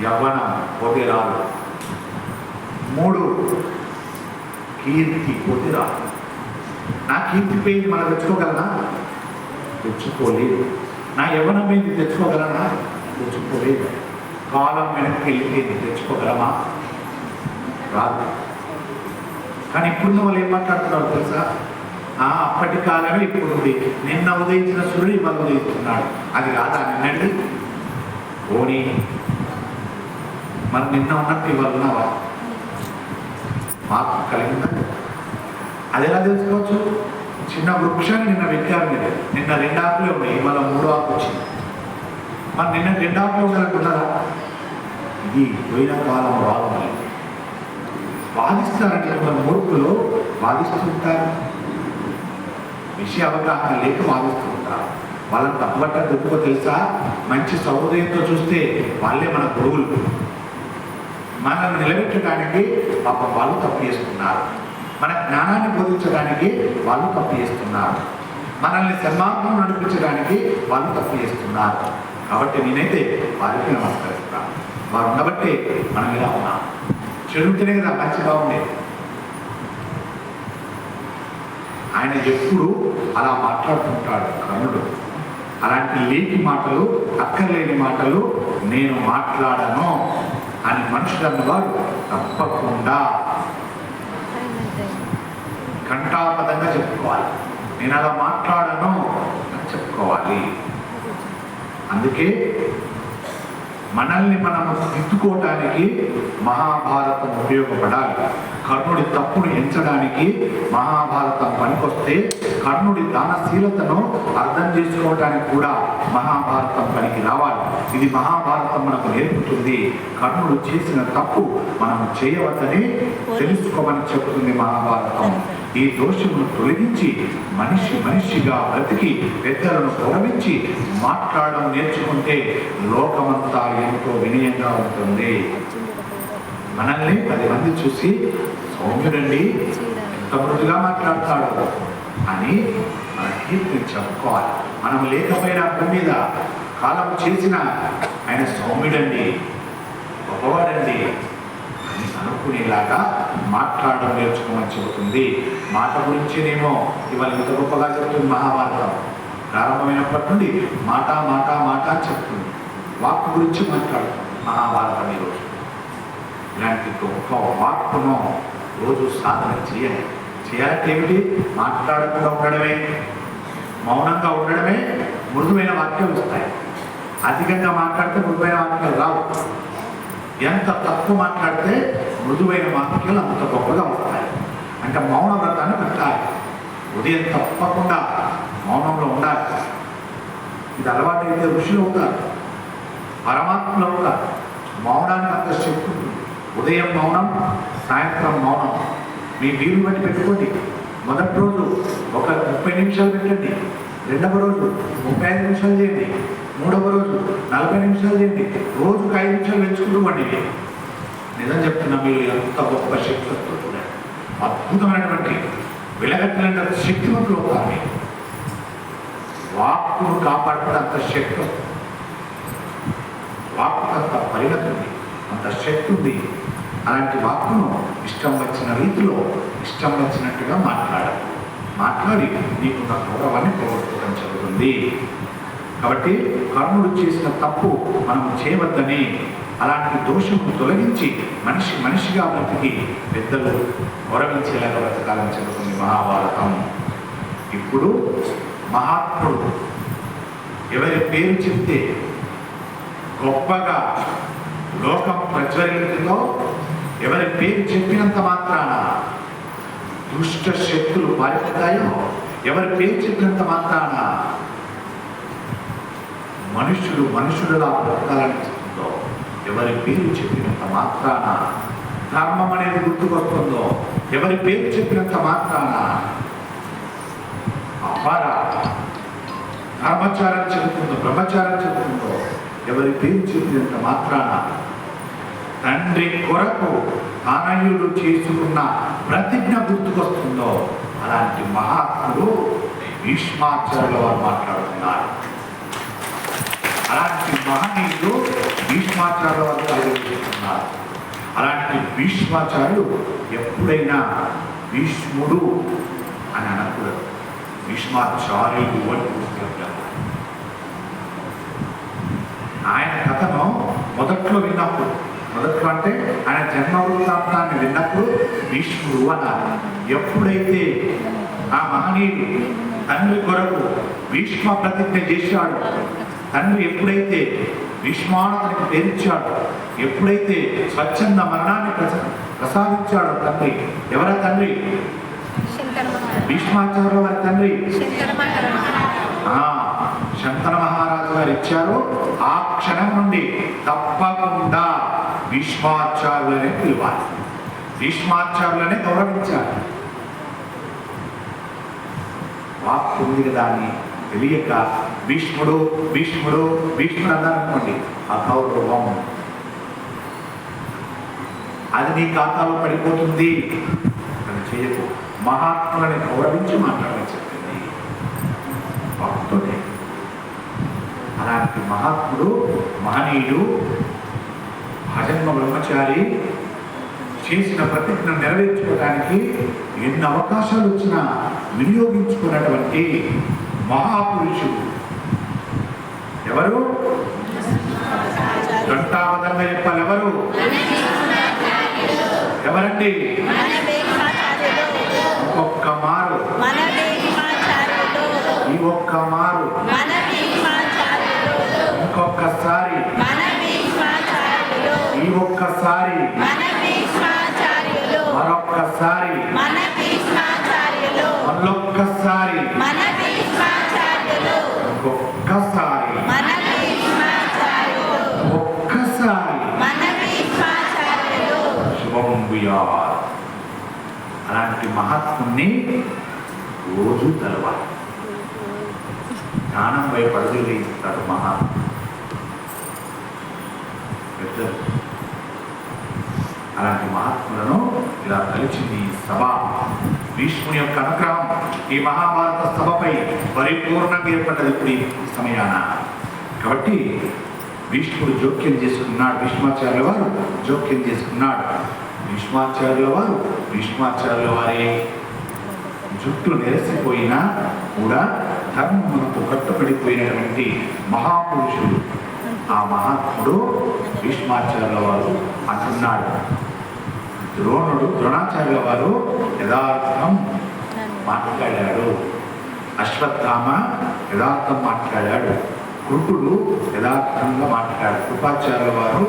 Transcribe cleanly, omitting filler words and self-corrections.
యవ్వనం పోతే రాదు. 3 కీర్తి పోతే రాదు. నా కీర్తి పోయింది మనం తెచ్చుకోగలనా? తెచ్చుకోలేదు. నా యవ్వనం పోయింది తెచ్చుకోగలనా? తెచ్చుకోలేదు. కాలం వెనక్కి వెళ్ళిపోయింది తెచ్చుకోగలమా? రాదు. కానీ ఇప్పుడున్న వాళ్ళు ఏం మాట్లాడుతున్నారు తెలుసా? అప్పటి కాలమే ఇప్పుడు ఉంది. నిన్న ఉదయించిన సూర్యుడు ఇవాళ ఉదయిస్తున్నాడు. అది కాదా నిన్నండి? ఓని మనం నిన్న ఉన్నట్టు ఇవాళ ఉన్నావా? మార్పు కలిగిందా? అది ఎలా తెలుసుకోవచ్చు? చిన్న వృక్షాన్ని నిన్న వెక్కారు మీరు. నిన్న 2 ఆకులే ఉన్నాయి, ఇవాళ 3 ఆకు వచ్చింది. మరి నిన్న 2 ఆకులు ఉండాలనుకున్నారా? ఇది పోయిన కాలం రాదు. మళ్ళీ వాదిస్తారంటే మన మూర్ఖులు వాదిస్తుంటారు. విషయ అవగాహన లేక వాదిస్తూ ఉంటారు. వాళ్ళని తప్పబట్ట దుఃఖో తెలుసా? మంచి సౌదయంతో చూస్తే వాళ్ళే మన గురువులు. మనల్ని నిలబెట్టడానికి పాపం వాళ్ళు తప్పు చేస్తున్నారు. మన జ్ఞానాన్ని బోధించడానికి వాళ్ళు తప్పు చేస్తున్నారు. మనల్ని సన్మార్గం నడిపించడానికి వాళ్ళు తప్పు చేస్తున్నారు. కాబట్టి నేనైతే వారికి నమస్కరిస్తాను. వారు ఉండబట్టే మనం ఇలా ఉన్నాం. చెడుతేనే కదా మంచి బాగుండేది. ఆయన ఎప్పుడు అలా మాట్లాడుతుంటాడు కర్ణుడు. అలాంటి లేని మాటలు, అక్కర్లేని మాటలు నేను మాట్లాడను అని మనుషులు అన్నవారు తప్పకుండా కంఠాపదంగా చెప్పుకోవాలి. నేను అలా మాట్లాడను అని చెప్పుకోవాలి. అందుకే మనల్ని మనం దిద్దుకోవటానికి మహాభారతం ఉపయోగపడాలి. కర్ణుడి తప్పును ఎంచడానికి మహాభారతం పనికొస్తే, కర్ణుడి దానశీలతను అర్థం చేసుకోవటానికి కూడా మహాభారతం పనికి రావాలి. ఇది మహాభారతం మనకు నేర్పుతుంది. కర్ణుడు చేసిన తప్పు మనం చేయవద్దని తెలుసుకోమని చెబుతుంది మహాభారతం. ఈ దోషమును తొలగించి మనిషిగా బ్రతికి పెద్దలను గౌరవించి మాట్లాడడం నేర్చుకుంటే లోకమంతా ఎంతో వినయంగా ఉంటుంది. మనల్ని 10 మంది చూసి సౌమ్యుడండి ఎంత మృదుగా మాట్లాడతాడు అని మన కీర్తిని చెప్పుకోవాలి. మనం లేకపోయినా భూమి మీద కాలం చేసిన ఆయన సౌమ్యుడండి, గొప్పవాడండి అని అనుకునేలాగా మాట్లాడడం నేర్చుకోమని చెబుతుంది. మాట గురించినేమో ఇవాళ ఇంత గొప్పగా చెబుతుంది మహాభారతం. ప్రారంభమైనప్పటి నుండి మాట మాట మాట అని చెప్తుంది. వాక్కు గురించి మాట్లాడుతుంది మహాభారతం. ఈరోజు ఇలాంటి గొప్ప వాక్కును రోజు సాధన చేయాలంటే ఏమిటి? మాట్లాడకుండా ఉండడమే, మౌనంగా ఉండడమే. మృదువైన వాక్యాలు వస్తాయి. అధికంగా మాట్లాడితే మృదువైన వాక్యాలు రావు. ఎంత తక్కువ మాట్లాడితే మృదువైన వాక్యాలు అంత గొప్పగా వస్తాయి. అంటే మౌన వ్రతాన్ని పెట్టాలి. ఉదయం తప్పకుండా మౌనంలో ఉండాలి. ఇది అలవాటు అయితే ఋషులు అవుతారు, పరమాత్మలో అవుతారు. మౌనానికి అంత శక్తి ఉంటుంది. ఉదయం మౌనం, సాయంత్రం మౌనం. మీ వీలు బట్టి పెట్టుకోండి. మొదటి రోజు ఒక 30 నిమిషాలు పెట్టండి. రెండవ రోజు 35 నిమిషాలు చేయండి. మూడవ రోజు 40 నిమిషాలు చేయండి. రోజుకు 5 నిమిషాలు పెంచుకుంటూ పండి. నిజం చెప్తున్నా, మీరు ఎంత గొప్ప శక్తి వస్తుంది. అద్భుతమైనటువంటి వెలగట్టినంత శక్తివంతులు అవుతారు. మీరు వాక్కును కాపాడుకునే అంత శక్తి, వాక్కు అంత పరిణతి ఉంది, అంత శక్తి ఉంది. అలాంటి వాక్కును ఇష్టం వచ్చిన రీతిలో, ఇష్టం వచ్చినట్టుగా మాట్లాడి నీకున్న గౌరవాన్ని పోగొట్టుకోవడం జరుగుతుంది. కాబట్టి కర్ణుడు చేసిన తప్పు మనం చేయవద్దని, అలాంటి దోషమును తొలగించి మనిషిగా బ్రతికి పెద్దలు గౌరవించేలాగా బ్రతకాలని చెబుతుంది మహాభారతం. ఇప్పుడు మహాత్ముడు ఎవరి పేరు చెప్తే గొప్పగా లోకం ప్రజ్వరిల్లుతుందో, ఎవరి పేరు చెప్పినంత మాత్రాన దుష్ట శక్తులు పారిపోతాయో, ఎవరి పేరు చెప్పినంత మాత్రాన మనుషులులా బ్రతకాలనిపిస్తుందో, ఎవరి పేరు చెప్పినంత మాత్రాన ధర్మం అనేది గుర్తుకొస్తుందో, ఎవరి పేరు చెప్పినంత మాత్రాన అపార ధర్మచారం చెబుతుందో, బ్రహ్మచారం చెబుతుందో, ఎవరి పేరు చెప్పినంత మాత్రాన తండ్రి కొరకు ఆనయుడు చేసుకున్న ప్రతిజ్ఞ గుర్తుకొస్తుందో, అలాంటి మహాత్ముడు భీష్మాచార్యుల వారు మాట్లాడుతున్నారు. అలాంటి మహనీయులు భీష్మాచార్యుల వారు కలిగిస్తున్నారు. అలాంటి భీష్మాచార్యులు ఎప్పుడైనా భీష్ముడు అని అనకూడదు, భీష్మాచార్యులు అని పుస్తకం. ఆయన కథను మొదట్లో విన్నప్పుడు, మొదట్లో అంటే ఆయన జన్మ వృత్తాంతాన్ని విన్నప్పుడు భీష్ముడు అన్నారు. ఎప్పుడైతే ఆ మహనీయుడు తండ్రి కొరకు భీష్మ ప్రతిజ్ఞ చేశాడు, తండ్రి ఎప్పుడైతే భీష్మానతనికి పేర్చాడు, ఎప్పుడైతే స్వచ్ఛంద మరణాన్ని ప్రసాదించాడు తండ్రి, ఎవర తండ్రి? భీష్మాచార్యుల వారి తండ్రి శంకర మహారాజు గారు ఇచ్చారు. ఆ క్షణం నుండి తప్పకుండా భీష్మాచార్యులనే పిలవాలి, భీష్మాచార్యులనే గౌరవించాలి. వాక్కు ఉంది కదా అని తెలియక భీష్ముడు భీష్ముడు భీష్ముడు అన్నారనుకోండి, అగౌరవం, అది నీ ఖాతాలో పడిపోతుంది. అని చేయకు, మహాత్ములని గౌరవించి మాట్లాడమని చెప్పింది భక్తుడే. అలాంటి మహాత్ముడు మహనీయుడు అజన్మ బ్రహ్మచారి చేసిన ప్రతిజ్ఞ నెరవేర్చుకోవడానికి ఎన్ని అవకాశాలు వచ్చినా వినియోగించుకున్నటువంటి మహాపురుషుడు ఎవరు? ఘంటాబద్ధంగా చెప్పాలి, ఎవరు? ఎవరండి? ఒక్క మారు, ఈ ఒక్క మారు, ఇంకొక్కసారి, ఈ ఒక్కసారి, మరొక్కసారి, మళ్ళొక్కసారి, ఇంకొక్కసారి, ఒక్కసారి శుభం భూయాత్. అలాంటి మహాత్ముని రోజు తెలవాలి. జ్ఞానం వైపు అడుగులు వేయిస్తాడు మహాత్ముడు. పెద్దలు అలాంటి మహాత్ములను ఇలా కలిసింది ఈ సభ. భీష్ముని యొక్క అనుగ్రహం ఈ మహాభారత సభపై పరిపూర్ణంగా ఏర్పడ్డది ఇప్పుడు ఈ సమయాన. కాబట్టి భీష్ముడు జోక్యం చేసుకున్నాడు, భీష్మాచార్యుల వారు జోక్యం చేసుకున్నాడు. భీష్మాచార్యుల వారే జుట్టు నెరసిపోయినా కూడా ధర్మమునకు కట్టుబడిపోయినటువంటి మహాపురుషుడు. ఆ మహాత్ముడు భీష్మాచార్యుల వారు అంటున్నాడు. ద్రోణాచార్యుల వారు యథార్థం మాట్లాడాడు, అశ్వత్థామ యథార్థం మాట్లాడాడు, కృతుడు యథార్థంగా మాట్లాడాడు, కృపాచార్యుల వారు